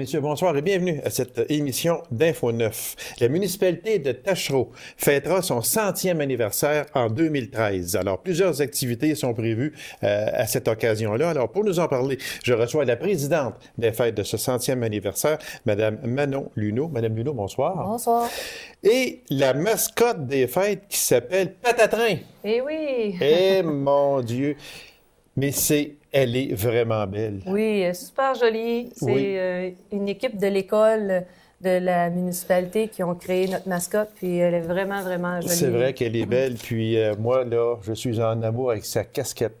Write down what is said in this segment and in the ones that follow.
messieurs, bonsoir et bienvenue à cette émission d'Info 9. La municipalité de Taschereau fêtera son 100e anniversaire en 2013. Alors, plusieurs activités sont prévues à cette occasion-là. Alors, pour nous en parler, je reçois la présidente des fêtes de ce 100e anniversaire, Mme Manon Luneau. Madame Luneau, bonsoir. Bonsoir. Et la mascotte des fêtes qui s'appelle Patatrin. Eh oui! Eh mon Dieu! Mais elle est vraiment belle. Oui, super jolie. C'est une équipe de l'école de la municipalité qui ont créé notre mascotte, puis elle est vraiment, vraiment jolie. C'est vrai qu'elle est belle, puis moi, là, je suis en amour avec sa casquette.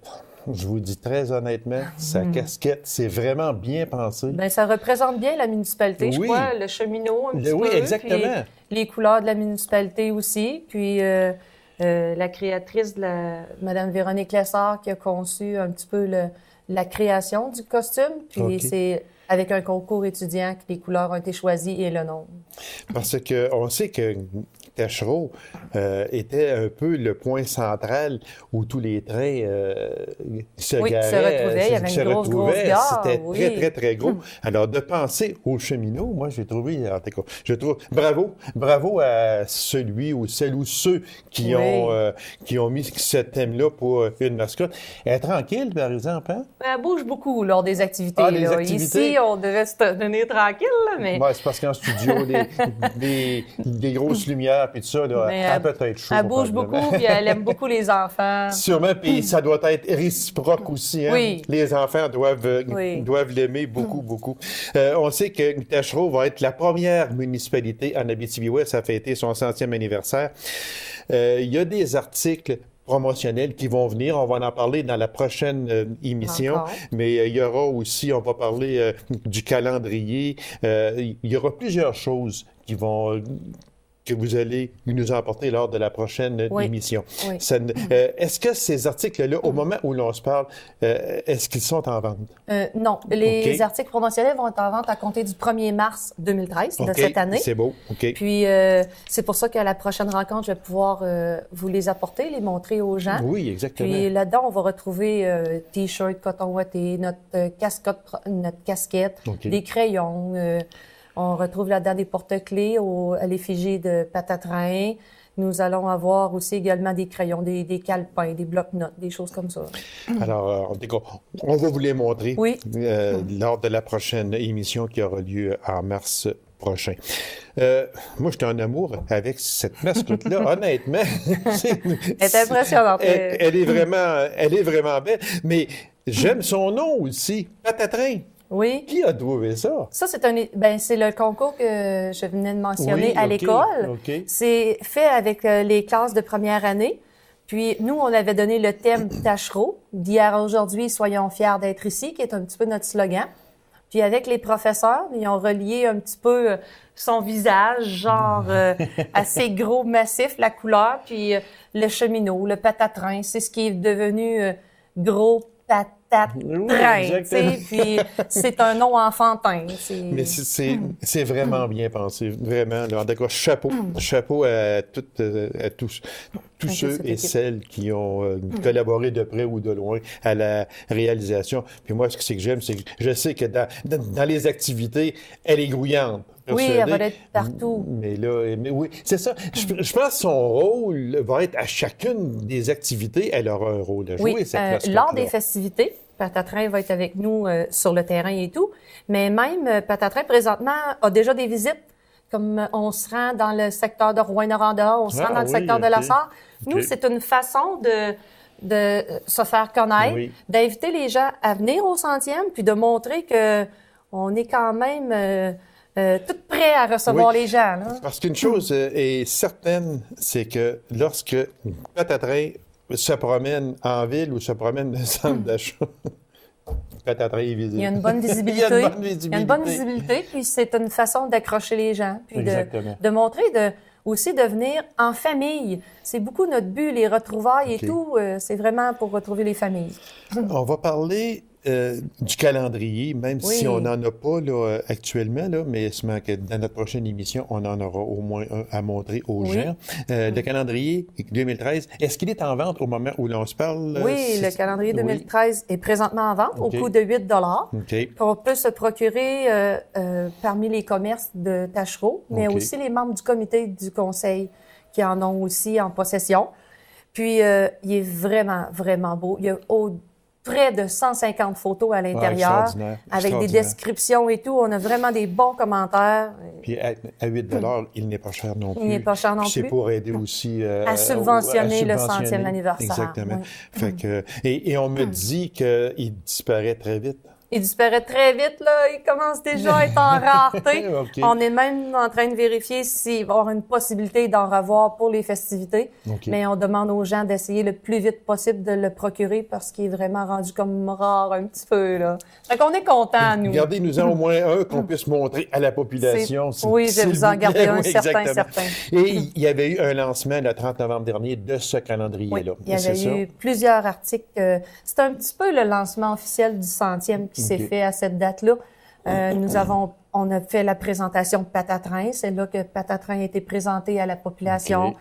Je vous dis très honnêtement, sa casquette, c'est vraiment bien pensé. Bien, ça représente bien la municipalité, je Oui. crois, le cheminot un petit peu. Oui, exactement. Puis les couleurs de la municipalité aussi, puis... la créatrice, Mme Véronique Lessard, qui a conçu un petit peu la création du costume. Puis c'est avec un concours étudiant que les couleurs ont été choisies et le nombre. Parce qu'on sait que Taschereau était un peu le point central où tous les trains se garaient. Se retrouvaient. Il y avait une grosse gare. C'était très, très, très gros. Alors, de penser aux cheminots, moi, j'ai trouvé, en tout cas, bravo à celui ou celle ou ceux qui ont mis ce thème-là pour une mascotte. Elle est tranquille, par exemple, hein? Elle bouge beaucoup lors des activités. Les activités. Ici, on devait se tenir tranquille, là, mais... Ouais, c'est parce qu'en studio, des grosses lumières puis tout ça, là, elle peut être chaude. Elle bouge beaucoup, puis elle aime beaucoup les enfants. Sûrement, puis ça doit être réciproque aussi. Hein? Oui. Les enfants doivent l'aimer beaucoup, beaucoup. On sait que Taschereau va être la première municipalité en Abitibi-Ouest à fêter son 100e anniversaire. Il y a des articles promotionnels qui vont venir. On va en parler dans la prochaine émission. Encore. Mais il y aura aussi, on va parler du calendrier. Il y aura plusieurs choses que vous allez nous emporter lors de la prochaine émission. Oui. Est-ce que ces articles-là, au moment où l'on se parle, est-ce qu'ils sont en vente? Non. Les articles promotionnels vont être en vente à compter du 1er mars 2013 de cette année. C'est beau. OK. Puis, c'est pour ça qu'à la prochaine rencontre, je vais pouvoir vous les apporter, les montrer aux gens. Oui, exactement. Puis là-dedans, on va retrouver T-shirt, coton ouaté, notre casquette, des crayons. On retrouve là-dedans des porte-clés à l'effigie de Patatrin. Nous allons avoir aussi également des crayons, des calepins, des blocs-notes, des choses comme ça. Alors, on va vous les montrer lors de la prochaine émission qui aura lieu en mars prochain. Moi, j'étais en amour avec cette mascotte-là, honnêtement. Elle est impressionnante. Elle est vraiment belle, mais j'aime son nom aussi, Patatrin. Oui. Qui a trouvé ça? Ça, c'est le concours que je venais de mentionner à l'école. OK. C'est fait avec les classes de première année. Puis, nous, on avait donné le thème Taschereau, d'hier à aujourd'hui, soyons fiers d'être ici, qui est un petit peu notre slogan. Puis, avec les professeurs, ils ont relié un petit peu son visage, genre assez gros, massif, la couleur, puis le cheminot, le patatrin, c'est ce qui est devenu gros patatrin. Puis c'est un nom enfantin. Mais c'est vraiment bien pensé, vraiment. Là, en tout cas, chapeau à tous ceux et celles qui ont collaboré de près ou de loin à la réalisation. Puis moi, ce que j'aime, c'est que je sais que dans les activités, elle est grouillante. Oui, elle va être partout. Mais oui, c'est ça. Je pense que son rôle va être à chacune des activités, elle aura un rôle à jouer, cette mascotte-là. Lors des festivités, Patatrin va être avec nous sur le terrain et tout. Mais même Patatrin, présentement, a déjà des visites. Comme on se rend dans le secteur de Rouyn-Noranda, on se rend dans le secteur de la Sarre. Nous, c'est une façon de se faire connaître, d'inviter les gens à venir au 100e, puis de montrer que on est quand même... tout prêt à recevoir les gens. Là. Parce qu'une chose est certaine, c'est que lorsque Patatrin se promène en ville ou se promène dans le centre d'achat, Patatrin est visible. Il y a une bonne visibilité. Il y a une bonne visibilité, puis c'est une façon d'accrocher les gens, puis de montrer, aussi de venir en famille. C'est beaucoup notre but, les retrouvailles et tout. C'est vraiment pour retrouver les familles. On va parler du calendrier, même Oui. si on n'en a pas là, actuellement, là, mais sûrement que dans notre prochaine émission, on en aura au moins un à montrer aux Oui. gens. Le calendrier 2013, est-ce qu'il est en vente au moment où l'on se parle? Oui, le calendrier 2013 est présentement en vente au coût de 8 OK. qu'on peut se procurer parmi les commerces de Taschereau, mais OK. aussi les membres du comité du conseil qui en ont aussi en possession. Puis, il est vraiment, vraiment beau. Il y a près de 150 photos à l'intérieur, extraordinaire, avec des extraordinaire. descriptions et tout. On a vraiment des bons commentaires. Puis à 8 il n'est pas cher non plus. Il n'est pas cher non Puis c'est plus. pour aider aussi À subventionner le subventionner. 100e anniversaire. Exactement. Oui. Fait que, et on me dit qu'il disparaît très vite. Il disparaît très vite, là. Il commence déjà à être en rareté. OK. On est même en train de vérifier s'il va y avoir une possibilité d'en revoir pour les festivités. OK. Mais on demande aux gens d'essayer le plus vite possible de le procurer parce qu'il est vraiment rendu comme rare un petit peu, là. Fait qu'on est contents, nous. Gardez-nous-en au moins un qu'on puisse montrer à la population. Oui, je vais vous en garder un Oui, certain. exactement. Et il y avait eu un lancement le 30 novembre dernier de ce calendrier-là. Oui, il y C'est avait ça? eu plusieurs articles. C'est un petit peu le lancement officiel du 100e qui s'est fait à cette date-là. On a fait la présentation de Patatrin. C'est là que Patatrin a été présenté à la population. OK.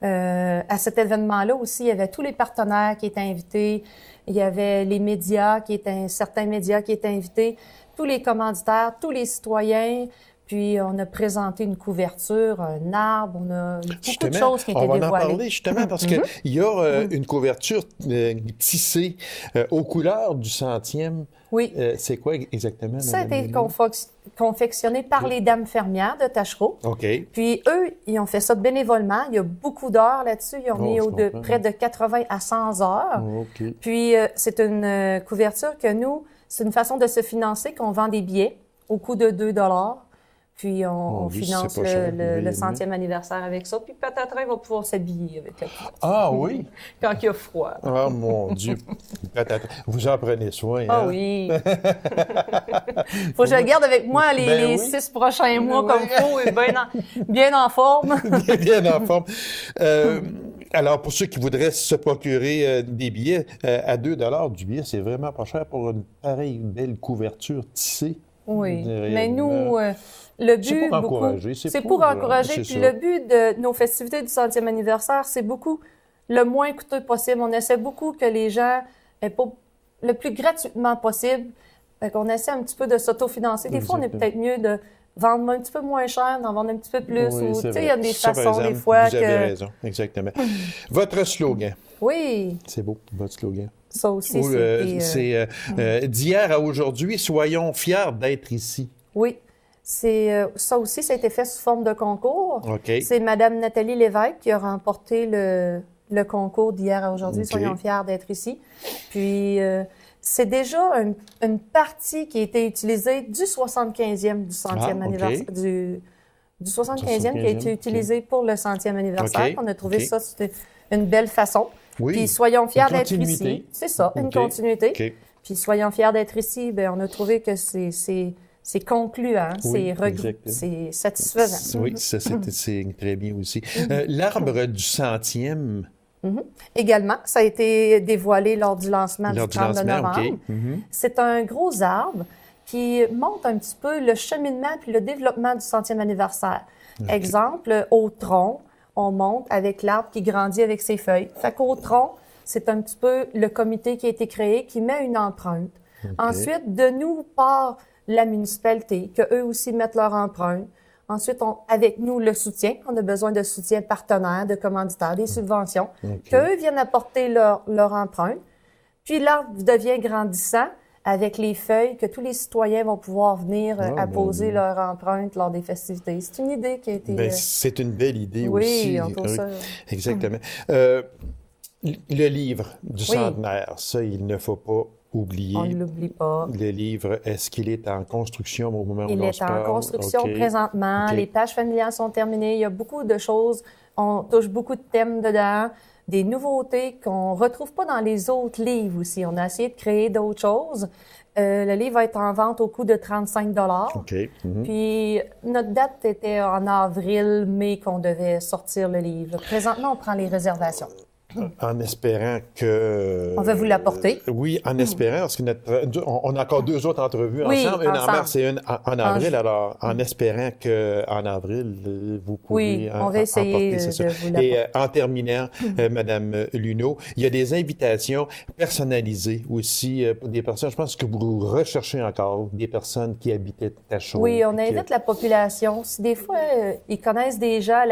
À cet événement-là aussi, il y avait tous les partenaires qui étaient invités. Il y avait les médias certains médias qui étaient invités, tous les commanditaires, tous les citoyens. Puis, on a présenté une couverture, un arbre, on a beaucoup de choses qui étaient dévoilées. On va en parler justement parce que il y a une couverture tissée aux couleurs du 100e. Oui. C'est quoi exactement? Ça a été Madame confectionné par les dames fermières de Taschereau. OK. Puis eux, ils ont fait ça bénévolement. Il y a beaucoup d'heures là-dessus. Ils ont mis je comprends. près de 80 à 100 heures. OK. Puis c'est une couverture que nous, c'est une façon de se financer qu'on vend des billets au coût de 2 $. Puis on oui, finance c'est pas cher, le oui, 100e anniversaire avec ça. Puis Patatrin va pouvoir s'habiller avec la couverture. Ah oui? Quand il y a froid. Ah mon Dieu. Vous en prenez soin. Ah hein? oui. Faut que je le garde avec moi les oui. 6 prochains mois Oui. comme faut et bien en forme. Bien en forme. Alors, pour ceux qui voudraient se procurer des billets à 2 $ du billet, c'est vraiment pas cher pour une pareille belle couverture tissée. Oui. Réellement. Mais nous, le but. C'est pour encourager. C'est pour encourager. c'est Puis ça. le but de nos festivités du 100e anniversaire, c'est beaucoup le moins coûteux possible. On essaie beaucoup que les gens aient pas le plus gratuitement possible. Fait qu'on essaie un petit peu de s'autofinancer. Des fois, on est peut-être mieux de vendre un petit peu moins cher, d'en vendre un petit peu plus. Oui, Ou, c'est tu sais, vrai. il y a des Ça, par façons, exemple, des fois, vous avez raison, exactement. Votre slogan, Oui, c'est beau, votre slogan. ça aussi, Ou, c'était... c'est d'hier à aujourd'hui, soyons fiers d'être ici. Oui, c'est ça aussi, ça a été fait sous forme de concours. OK. C'est Madame Nathalie Lévesque qui a remporté le concours d'hier à aujourd'hui. OK. Soyons fiers d'être ici. Puis, c'est déjà une partie qui a été utilisée du 75e, du 100e OK. anniversaire, du 75e qui a été 75e, utilisé pour le 100e anniversaire. OK. On a trouvé OK. ça, c'était une belle façon. Oui. Puis, soyons fiers Une d'être continuité. ici. C'est ça, une OK. continuité. OK. Puis, soyons fiers d'être ici. Bien, on a trouvé que c'est concluant, Oui, exactement. c'est satisfaisant. Oui, ça, c'est très bien aussi. L'arbre du 100e. Également, ça a été dévoilé lors du lancement Lors du du 30 lancement, novembre. OK. Mhm. C'est un gros arbre qui montre un petit peu le cheminement puis le développement du 100e anniversaire. Exemple, au tronc, on monte avec l'arbre qui grandit avec ses feuilles. Fait qu'au tronc, c'est un petit peu le comité qui a été créé qui met une empreinte. Ensuite, de nous part la municipalité, qu'eux aussi mettent leur empreinte. Ensuite, avec nous, le soutien. On a besoin de soutien partenaire, de commanditaires, des subventions. Qu'eux viennent apporter leur empreinte. Puis l'arbre devient grandissant avec les feuilles que tous les citoyens vont pouvoir venir apposer leur empreinte lors des festivités. C'est une idée qui a été... Ben, c'est une belle idée oui, aussi. on trouve ça... Exactement. Le livre du centenaire, ça, il ne faut pas oublier. On ne l'oublie pas. Le livre, est-ce qu'il est en construction au moment où Il on est se parle? en construction OK. présentement. OK. Les pages familiales sont terminées. Il y a beaucoup de choses. On touche beaucoup de thèmes dedans. Des nouveautés qu'on retrouve pas dans les autres livres aussi. On a essayé de créer d'autres choses. Le livre va être en vente au coût de 35 $. OK. Mhm. Puis, notre date était en avril, mai qu'on devait sortir le livre. Présentement, on prend les réservations. En espérant que... On va vous l'apporter. Oui, en espérant, parce que on a encore 2 autres entrevues oui, ensemble, une ensemble. en mars et une en avril. Alors, en espérant qu'en avril, vous pourriez on va essayer emporter, de vous l'apporter. Et en terminant, Madame Luneau, il y a des invitations personnalisées aussi pour des personnes. Je pense que vous recherchez encore des personnes qui habitaient Tachereau. Oui, on invite la population. Si des fois, ils connaissent des gens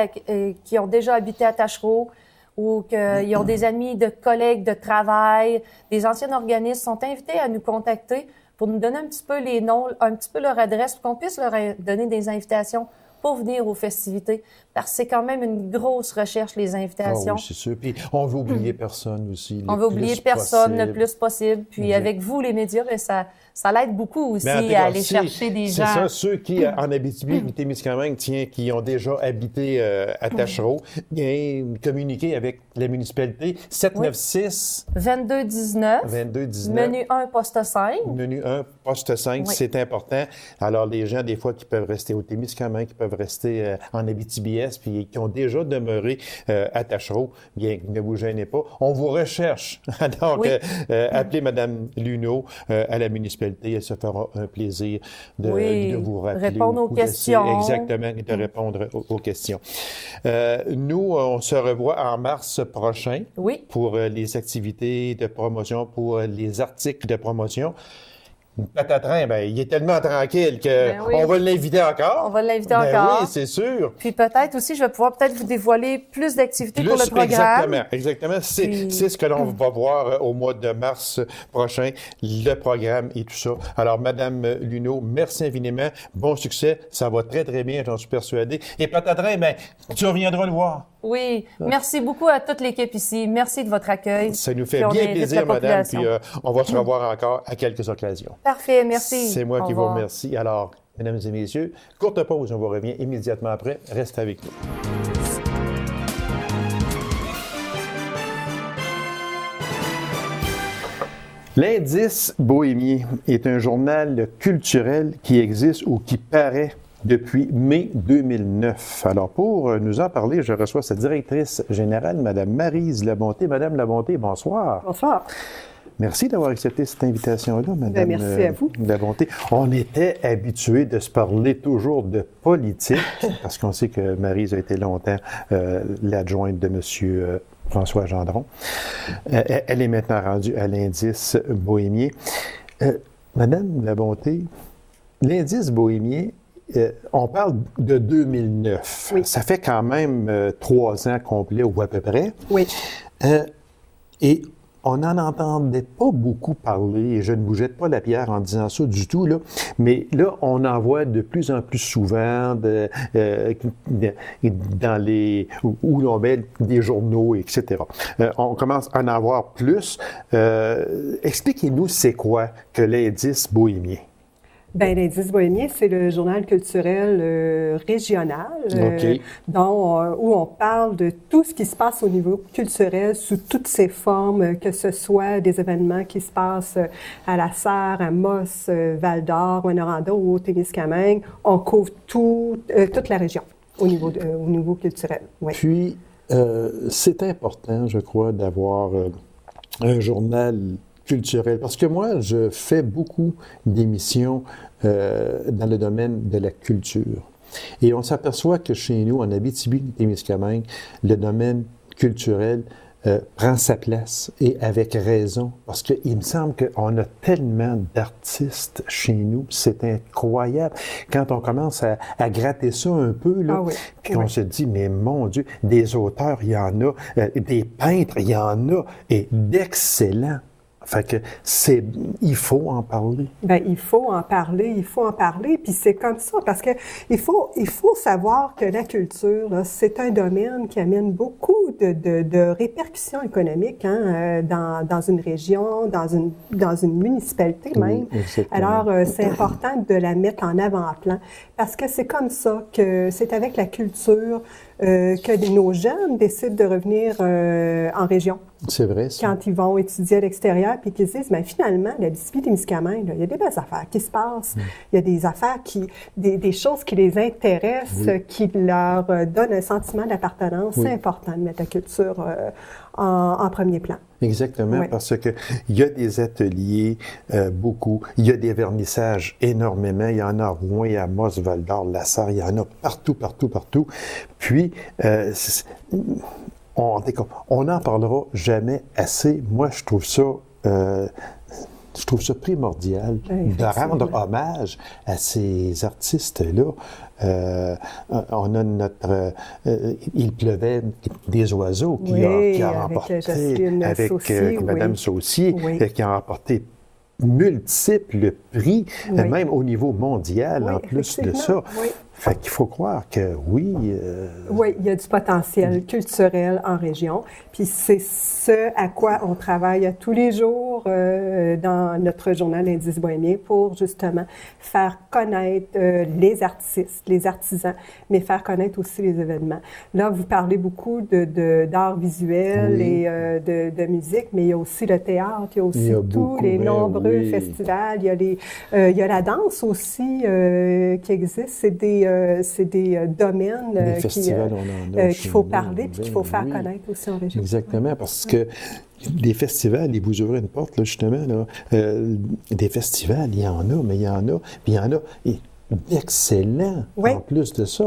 qui ont déjà habité à Tachereau, ou qu'ils ont des amis, de collègues de travail, des anciens organismes sont invités à nous contacter pour nous donner un petit peu les noms, un petit peu leur adresse, pour qu'on puisse leur donner des invitations pour venir aux festivités. Parce que c'est quand même une grosse recherche, les invitations. Ah oui, c'est sûr. Puis on veut oublier personne aussi. On veut oublier personne le plus possible. Puis avec vous, les médias, bien, ça l'aide beaucoup aussi à aller chercher des gens. C'est ça, ceux qui, en Abitibi-Témiscamingue, qui ont déjà habité à Tachereau, bien, communiquer avec la municipalité. 796 2219. 2219. Menu 1, poste 5. Menu 1, poste 5, oui. C'est important. Alors, les gens, des fois, qui peuvent rester au Témiscamingue, qui peuvent rester en Abitibi-Est, puis qui ont déjà demeuré à Tachereau, bien, ne vous gênez pas. On vous recherche. Donc, appelez Mme Luneau à la municipalité. Elle se fera un plaisir de vous rappeler. Répondre aux questions. Exactement, et de répondre aux questions. Nous, on se revoit en mars prochain pour les activités de promotion, pour les articles de promotion. Patatrin, ben, il est tellement tranquille qu'on va l'inviter encore. On va l'inviter encore. Oui, c'est sûr. Puis peut-être aussi, je vais pouvoir vous dévoiler plus d'activités pour le programme. Exactement. C'est ce que l'on va voir au mois de mars prochain, le programme et tout ça. Alors, Madame Luneau, merci infiniment. Bon succès. Ça va très, très bien, j'en suis persuadé. Et Patatrin, ben, tu reviendras le voir. Oui. Merci beaucoup à toute l'équipe ici. Merci de votre accueil. Ça nous fait bien plaisir, Madame. Puis on va se revoir encore à quelques occasions. Parfait. Merci. C'est moi qui vous remercie. Alors, mesdames et messieurs, courte pause. On vous revient immédiatement après. Restez avec nous. L'Indice bohémien est un journal culturel qui existe ou qui paraît depuis mai 2009. Alors, pour nous en parler, je reçois sa directrice générale, Mme Maryse Labonté. Madame Labonté, bonsoir. Bonsoir. Merci d'avoir accepté cette invitation-là, Madame merci à vous. Labonté. On était habitués de se parler toujours de politique, parce qu'on sait que Maryse a été longtemps l'adjointe de M. François Gendron. Elle est maintenant rendue à l'Indice bohémien. Madame Labonté, l'Indice bohémien, on parle de 2009. Oui. Ça fait quand même 3 ans complets ou à peu près. Oui. Et on n'en entendait pas beaucoup parler, et je ne vous jette pas la pierre en disant ça du tout, là, mais là, on en voit de plus en plus souvent dans où l'on met des journaux, etc. On commence à en voir plus. Expliquez-nous, c'est quoi que l'Indice bohémien? Bien, l'Indice bohémien, c'est le journal culturel régional où on parle de tout ce qui se passe au niveau culturel sous toutes ses formes, que ce soit des événements qui se passent à La Sarre, à Moss, Val-d'Or, Rouyn-Noranda ou au Témiscamingue. On couvre toute la région au niveau culturel. Oui. Puis, c'est important, je crois, d'avoir un journal culturel. Parce que moi, je fais beaucoup d'émissions dans le domaine de la culture. Et on s'aperçoit que chez nous, en Abitibi-Témiscamingue, le domaine culturel prend sa place, et avec raison, parce qu'il me semble qu'on a tellement d'artistes chez nous, c'est incroyable. Quand on commence à gratter ça un peu, là, puis qu'on se dit, mais mon Dieu, des auteurs, il y en a, des peintres, il y en a, et d'excellents. Fait que il faut en parler. Bien, il faut en parler, puis c'est comme ça, parce que il faut savoir que la culture, là, c'est un domaine qui amène beaucoup de répercussions économiques dans une région, dans une municipalité même. Oui, alors, c'est important de la mettre en avant-plan, parce que c'est comme ça que c'est avec la culture que nos jeunes décident de revenir en région. C'est vrai, ça. Quand ils vont étudier à l'extérieur, puis qu'ils se disent, bien, finalement, l'Abitibi-Témiscamingue, il y a des belles affaires qui se passent. Il y a des affaires des choses qui les intéressent, qui leur donnent un sentiment d'appartenance. C'est important de mettre la culture en premier plan. Exactement, parce que il y a des ateliers, beaucoup. Il y a des vernissages énormément. Il y en a à Rouen, il y a à Moss, Val-d'Or, Lassar, il y en a partout. Puis, on n'en parlera jamais assez. Moi, je trouve ça primordial de rendre hommage à ces artistes-là. On a Il pleuvait des oiseaux qui a remporté avec Mme Saucier, qui a remporté multiples prix, même au niveau mondial, en plus de ça. Fait qu'il faut croire que oui, il y a du potentiel culturel en région. Puis c'est ce à quoi on travaille tous les jours dans notre journal L'Indice bohémien pour justement faire connaître les artistes, les artisans, mais faire connaître aussi les événements. Là, vous parlez beaucoup d'art visuel et de musique, mais il y a aussi le théâtre, il y a aussi tous les nombreux festivals. Il y a la danse aussi qui existe. C'est des domaines qu'il faut parler puis qu'il faut faire connaître aussi en région. Exactement, parce que des festivals, et vous ouvrez une porte, là, justement, des festivals, il y en a, mais il y en a, puis il y en a d'excellents. En plus de ça,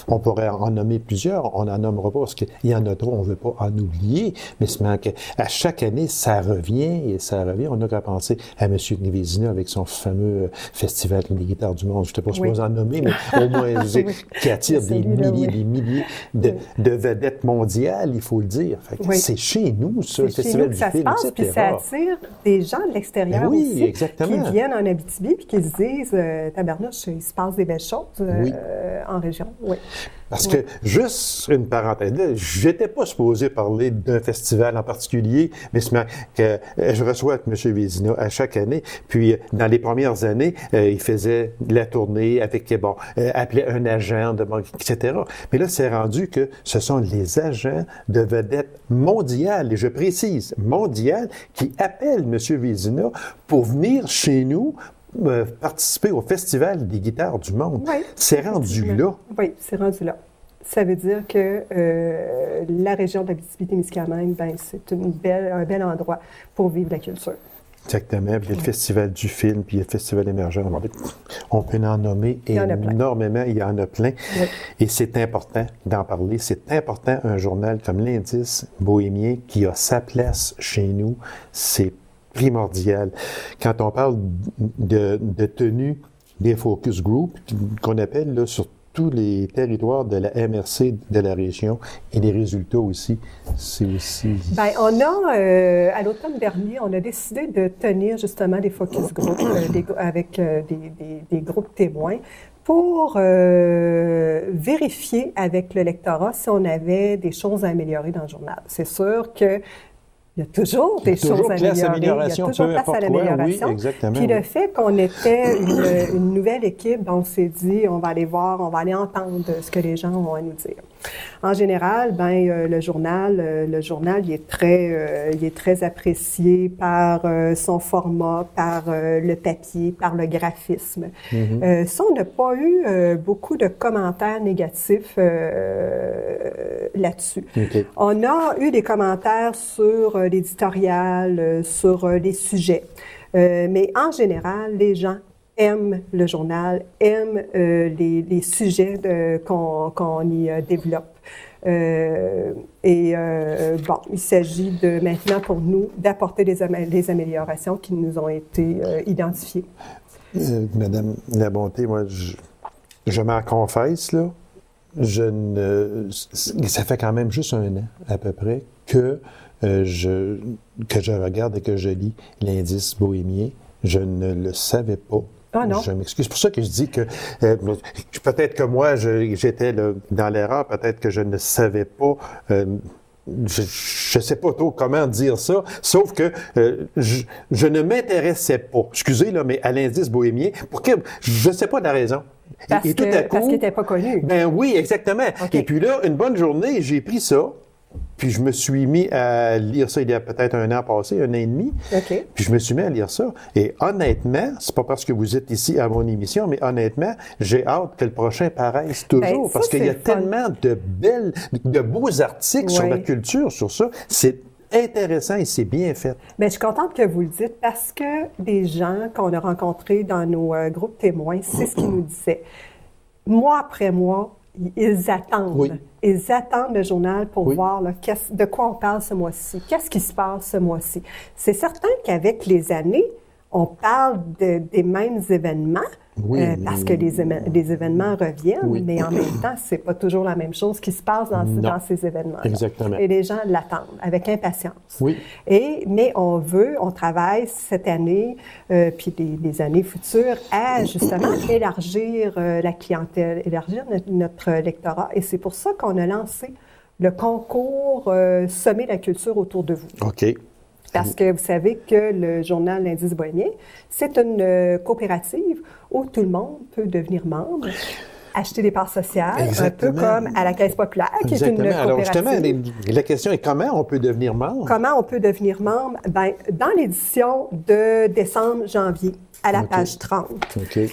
on pourrait en nommer plusieurs, on n'en nommera pas parce qu'il y en a trop, on ne veut pas en oublier, mais c'est qu'à chaque année, ça revient. On n'a qu'à penser à M. Vézina avec son fameux festival des guitares du monde. Je ne sais pas si je peux en nommer, mais au moins qui attire des milliers de vedettes mondiales, il faut le dire. C'est chez nous, ça, le festival du film, etc. Puis ça attire des gens de l'extérieur aussi, exactement. qui viennent en Abitibi puis qui se disent tabarnouche, il se passe des belles choses en région. Parce que, juste une parenthèse, je n'étais pas supposé parler d'un festival en particulier, mais que je reçois avec M. Vézina à chaque année. Puis, dans les premières années, il faisait la tournée avec, appelait un agent, etc. Mais là, c'est rendu que ce sont les agents de vedettes mondiales, et je précise, mondiales, qui appellent M. Vézina pour venir chez nous participer au Festival des guitares du monde. C'est rendu là. Oui, c'est rendu là. Ça veut dire que la région de l'Abitibi-Témiscamingue, c'est un bel endroit pour vivre la culture. Exactement. Puis il y a le Festival du film, puis il y a le Festival émergent. On peut en nommer énormément. Il y en a plein. Et c'est important d'en parler. C'est important, un journal comme l'Indice bohémien qui a sa place chez nous. C'est primordial. Quand on parle de tenue des focus group, qu'on appelle là, sur tous les territoires de la MRC de la région, et les résultats aussi, c'est aussi... on a, à l'automne dernier, on a décidé de tenir justement des focus group avec des groupes témoins pour vérifier avec le lectorat si on avait des choses à améliorer dans le journal. C'est sûr que il y a toujours des choses à améliorer. Il y a toujours place à l'amélioration. Puis le fait qu'on était une nouvelle équipe, on s'est dit, on va aller voir, on va aller entendre ce que les gens ont à nous dire. En général, le journal, il est très apprécié par son format, par le papier, par le graphisme. Ça, on n'a pas eu beaucoup de commentaires négatifs là-dessus. On a eu des commentaires sur l'éditorial, sur les sujets. Mais en général, les gens aiment le journal, aiment les sujets qu'on y développe. Il s'agit maintenant pour nous d'apporter des améliorations qui nous ont été identifiées. Madame Labonté, moi, je m'en confesse, là, ça fait quand même juste un an, à peu près, que je regarde et que je lis l'Indice bohémien. Je ne le savais pas. Ah non. Je m'excuse. C'est pour ça que je dis que peut-être que moi, j'étais dans l'erreur, peut-être que je ne savais pas. Je sais pas trop comment dire ça, sauf que je ne m'intéressais pas, excusez là, mais à l'Indice bohémien, je sais pas la raison. Parce qu'il n'était pas connu. Ben oui, exactement. Okay. Et puis là, une bonne journée, j'ai pris ça. Puis je me suis mis à lire ça il y a peut-être un an passé, un an et demi. OK. Puis je me suis mis à lire ça. Et honnêtement, c'est pas parce que vous êtes ici à mon émission, mais honnêtement, j'ai hâte que le prochain paraisse toujours. Parce qu'il y a tellement de beaux articles sur la culture, sur ça. C'est intéressant et c'est bien fait. Bien, je suis contente que vous le dites parce que les gens qu'on a rencontrés dans nos groupes témoins, c'est ce qu'ils nous disaient. Mois après mois, ils attendent. Oui. Ils attendent le journal pour voir là, de quoi on parle ce mois-ci. Qu'est-ce qui se passe ce mois-ci? C'est certain qu'avec les années, on parle des mêmes événements parce que les événements reviennent, mais en même temps, c'est pas toujours la même chose qui se passe dans ces événements. Exactement. Et les gens l'attendent avec impatience. Oui. Mais on travaille cette année, puis les années futures, à justement élargir la clientèle, élargir notre lectorat. Et c'est pour ça qu'on a lancé le concours Semer la culture autour de vous. OK. Parce que vous savez que le journal L'Indice bohémien, c'est une coopérative où tout le monde peut devenir membre, acheter des parts sociales, Exactement. un peu comme à la Caisse populaire, qui est une coopérative. Alors justement, la question est comment on peut devenir membre? Comment on peut devenir membre? Bien, dans l'édition de décembre-janvier, à la page 30,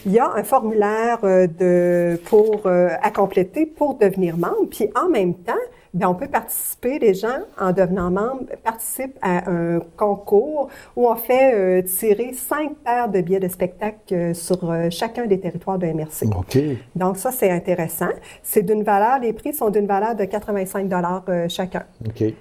il y a un formulaire à compléter pour devenir membre. Puis en même temps, bien, on peut participer, les gens, en devenant membre, participent à un concours où on fait tirer 5 paires de billets de spectacle sur chacun des territoires de MRC. OK. Donc ça, c'est intéressant. C'est les prix sont d'une valeur de 85 $ chacun. OK.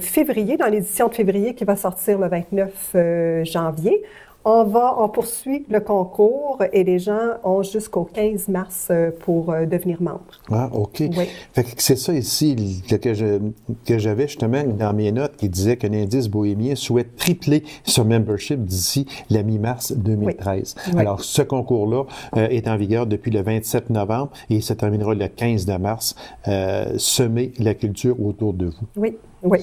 Février, dans l'édition de février qui va sortir le 29 janvier, on poursuit le concours et les gens ont jusqu'au 15 mars pour devenir membres. Ah, OK. Oui. Fait que c'est ça ici que j'avais justement dans mes notes qui disait que l'Indice bohémien souhaite tripler son membership d'ici la mi-mars 2013. Oui. Alors, ce concours-là est en vigueur depuis le 27 novembre et ça terminera le 15 de mars. Semer la culture autour de vous. Oui. Oui.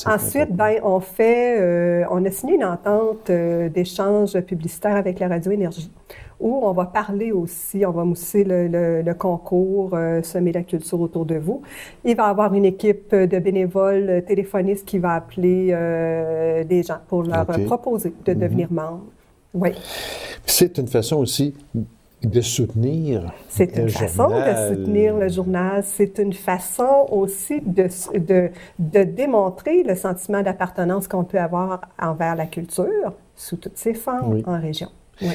Ensuite, ben, on a signé une entente d'échange publicitaire avec la Radio Énergie, où on va parler aussi, on va mousser le concours Semer la culture autour de vous. Il va y avoir une équipe de bénévoles téléphonistes qui va appeler des gens pour leur proposer de devenir membre. Oui. C'est une façon aussi de soutenir C'est une façon de soutenir le journal. C'est une façon aussi de démontrer le sentiment d'appartenance qu'on peut avoir envers la culture sous toutes ses formes en région. Oui.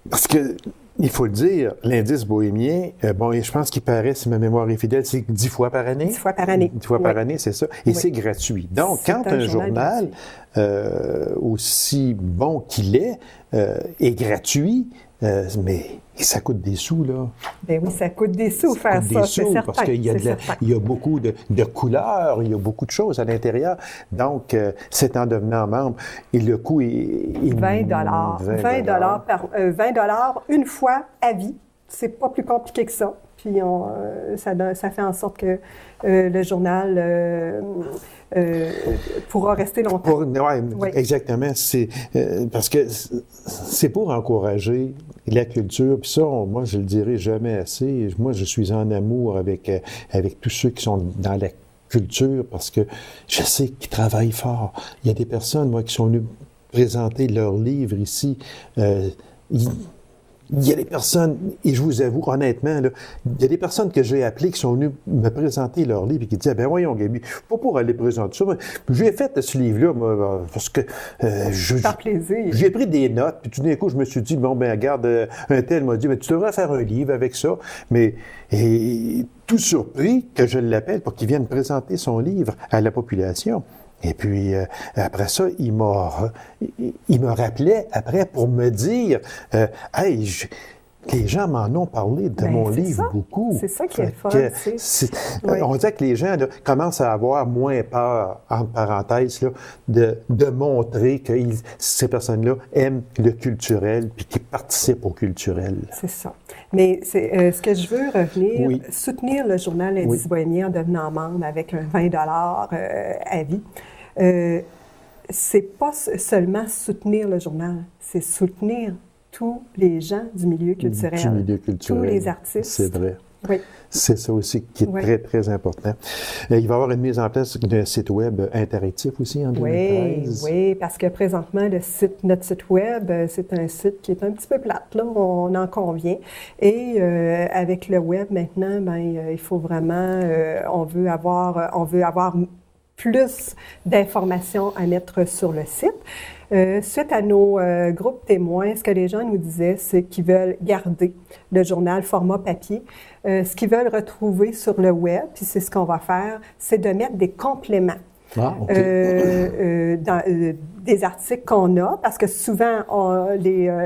Parce que, il faut le dire, l'Indice bohémien, je pense qu'il paraît, si ma mémoire est fidèle, c'est 10 fois par année. 10 fois par année. 10 fois par année, c'est ça. Et c'est gratuit. Donc, quand un journal aussi bon qu'il est gratuit, mais ça coûte des sous, là. Bien oui, ça coûte des sous faire ça, c'est certain. Parce qu'il y a beaucoup de couleurs, il y a beaucoup de choses à l'intérieur. Donc, c'est en devenant membre. Et le coût est 20 $, une fois à vie. C'est pas plus compliqué que ça. Puis ça fait en sorte que le journal pourra rester longtemps. Oui, exactement. C'est parce que c'est pour encourager la culture. Puis ça, moi, je le dirai jamais assez. Moi, je suis en amour avec tous ceux qui sont dans la culture parce que je sais qu'ils travaillent fort. Il y a des personnes, moi, qui sont venues présenter leurs livres ici. Il y a des personnes, et je vous avoue, honnêtement, là, il y a des personnes que j'ai appelées qui sont venues me présenter leur livre et qui disaient, ben voyons, Gaby, pas pour aller présenter ça. J'ai fait ce livre-là, moi, parce que par plaisir. J'ai pris des notes, puis tout d'un coup, je me suis dit, bon, ben regarde, un tel m'a dit, ben, tu devrais faire un livre avec ça. Et tout surpris que je l'appelle pour qu'il vienne présenter son livre à la population. Et puis, après ça, il me rappelait après pour me dire, hey, les gens m'en ont parlé de mon livre beaucoup. C'est ça qui est fun. On dirait que les gens là, commencent à avoir moins peur, entre parenthèses, là, de montrer que ces personnes-là aiment le culturel puis qu'ils participent au culturel. C'est ça. Mais ce que je veux revenir, soutenir le journal L'Indice bohémien en devenant membre avec un 20 $ à vie. C'est pas seulement soutenir le journal, c'est soutenir tous les gens du milieu culturel. Du milieu culturel. Tous les artistes. C'est vrai. Oui. C'est ça aussi qui est très, très important. Il va y avoir une mise en place d'un site web interactif aussi en 2013. Oui, parce que présentement, notre site web, c'est un site qui est un petit peu plate, là, on en convient. Et avec le web maintenant, il faut vraiment, on veut avoir plus d'informations à mettre sur le site. Suite à nos groupes témoins, ce que les gens nous disaient, c'est qu'ils veulent garder le journal format papier. Ce qu'ils veulent retrouver sur le web, puis c'est ce qu'on va faire, c'est de mettre des compléments. Ah, okay. Des articles qu'on a, parce que souvent,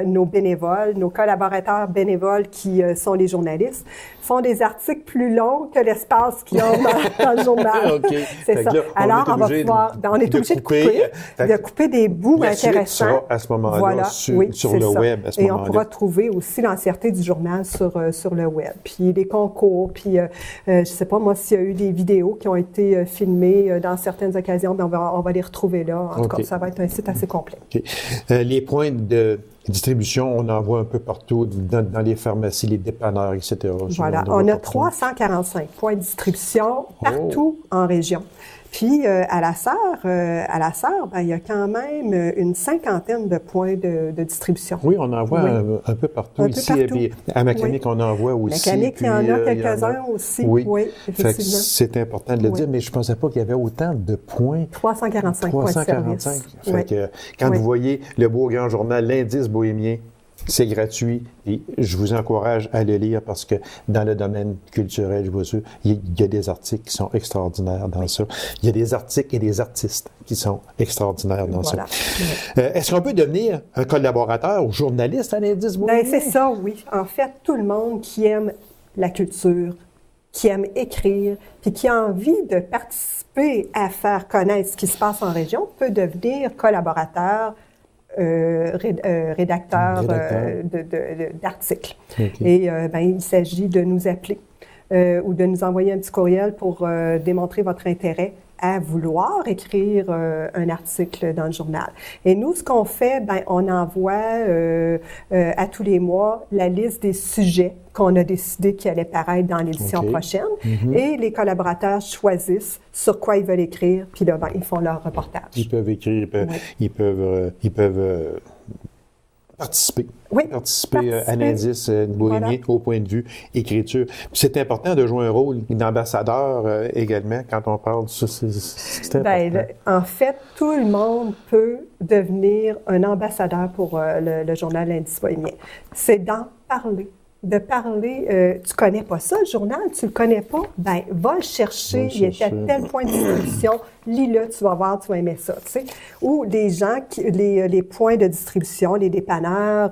nos bénévoles, nos collaborateurs bénévoles qui sont les journalistes, font des articles plus longs que l'espace qu'ils ont dans le journal. Okay. C'est ça. Là, alors, on est obligé de couper des bouts intéressants. Sera à ce moment-là sur le web. À ce Et on pourra trouver aussi l'entièreté du journal sur le web. Puis les concours, puis je ne sais pas moi s'il y a eu des vidéos qui ont été filmées dans certaines occasions, mais on va les retrouver là. En tout cas, ça va être un site assez complet. Okay. Les points de distribution, on en voit un peu partout, dans les pharmacies, les dépanneurs, etc. Voilà, on a 345 points de distribution partout en région. Puis, à la Sarre, il y a quand même une cinquantaine de points de distribution. Oui, on en voit un peu partout ici. Et puis, à Macanic, on en voit aussi. Macanic, il y en a quelques-uns aussi. Oui, effectivement. C'est important de le dire, mais je ne pensais pas qu'il y avait autant de points. 345 points de service. Fait que, quand vous voyez le beau grand journal, l'Indice bohémien, c'est gratuit et je vous encourage à le lire parce que dans le domaine culturel, je vous assure, il y a des articles qui sont extraordinaires dans ça. Il y a des articles et des artistes qui sont extraordinaires dans ça. Est-ce qu'on peut devenir un collaborateur ou journaliste à l'Indice bohémien? C'est ça, oui. En fait, tout le monde qui aime la culture, qui aime écrire, puis qui a envie de participer à faire connaître ce qui se passe en région peut devenir collaborateur, rédacteur d'articles. Okay. Et il s'agit de nous appeler ou de nous envoyer un petit courriel pour démontrer votre intérêt à vouloir écrire un article dans le journal. Et nous, ce qu'on fait, on envoie à tous les mois la liste des sujets qu'on a décidé qui allaient paraître dans l'édition prochaine. Et les collaborateurs choisissent sur quoi ils veulent écrire, puis là, ils font leur reportage. Ils peuvent écrire, ils peuvent participer. Participer à l'Indice bohémien au point de vue écriture. Puis c'est important de jouer un rôle d'ambassadeur également quand on parle de ça. C'est important. En fait, tout le monde peut devenir un ambassadeur pour le journal L'Indice bohémien. C'est d'en parler. De parler, tu connais pas ça, le journal, tu le connais pas, va le chercher, il est à tel point de distribution, lis-le, tu vas voir, tu vas aimer ça, tu sais. Ou les gens, les points de distribution, les dépanneurs,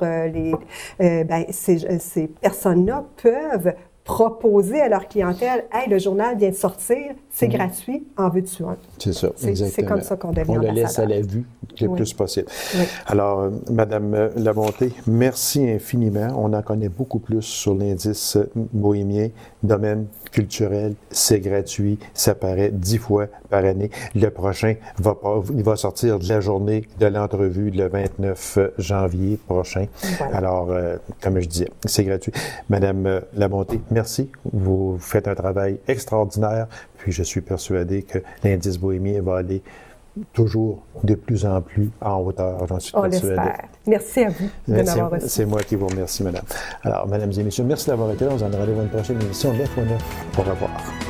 ces personnes-là peuvent proposer à leur clientèle, « Hey, le journal vient de sortir, c'est gratuit, en veux-tu un? » C'est ça, exactement. C'est comme ça qu'on devient On ambassadeur. le laisse à la vue le plus possible. Alors, Madame Labonté, merci infiniment. On en connaît beaucoup plus sur l'Indice bohémien, domaine culturel, c'est gratuit, ça paraît 10 fois par année. Le prochain il va sortir de la journée de l'entrevue le 29 janvier prochain. Alors, comme je disais, c'est gratuit. Madame Labonté, merci. Vous faites un travail extraordinaire. Puis je suis persuadé que l'Indice bohémien va aller toujours de plus en plus en hauteur. J'en suis persuadé. L'espère. Merci à vous de m'avoir reçu. C'est moi qui vous remercie, madame. Alors, mesdames et messieurs, merci d'avoir été là. On se donne rendez-vous à une prochaine émission de l'Info 9. Au revoir.